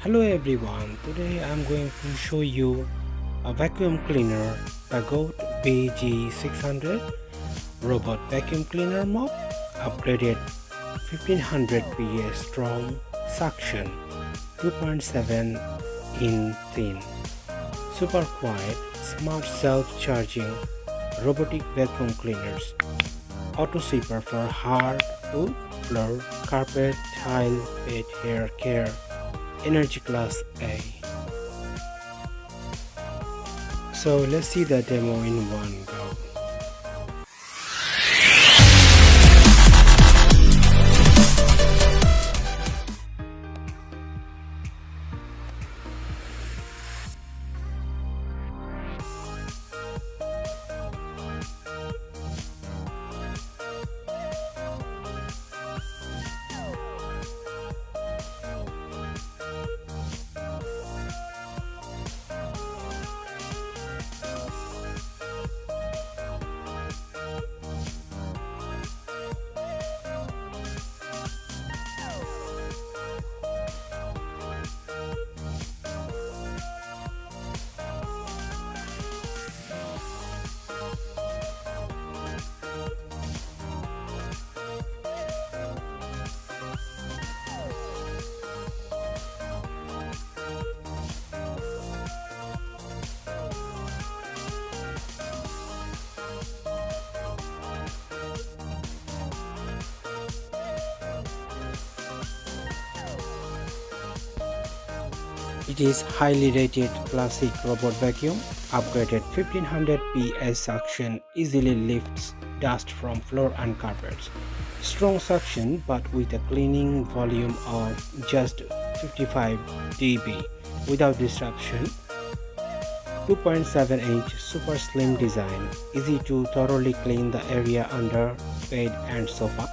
Hello everyone, today I'm going to show you a vacuum cleaner Bagotte BG600 robot vacuum cleaner mop, upgraded 1500 PA strong suction, 2.7 in thin, super quiet, smart self-charging robotic vacuum cleaners, auto sweeper for hardwood, floor, carpet, tile, pet hair care, energy class A. So let's see the demo in one go. It is highly rated classic robot vacuum, upgraded 1500 PA suction, easily lifts dust from floor and carpets. Strong suction but with a cleaning volume of just 55 dB without disruption. 2.7-inch super slim design, easy to thoroughly clean the area under bed and sofa.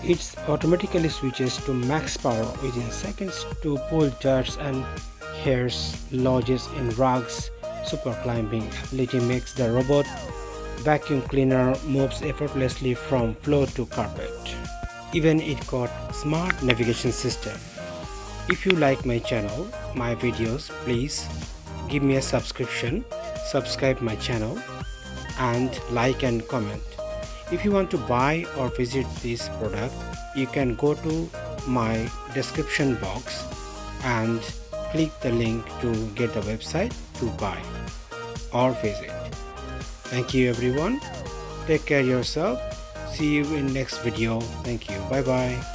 It automatically switches to max power within seconds to pull dirt and hairs lodges in rugs. Super climbing ability makes the robot vacuum cleaner moves effortlessly from floor to carpet. Even it got smart navigation system. If you like my channel, my videos, please give me a subscription, subscribe my channel and like and comment. If you want to buy or visit this product, you can go to my description box and click the link to get the website to buy or visit. Thank you everyone. Take care of yourself. See you in next video. Thank you. Bye bye.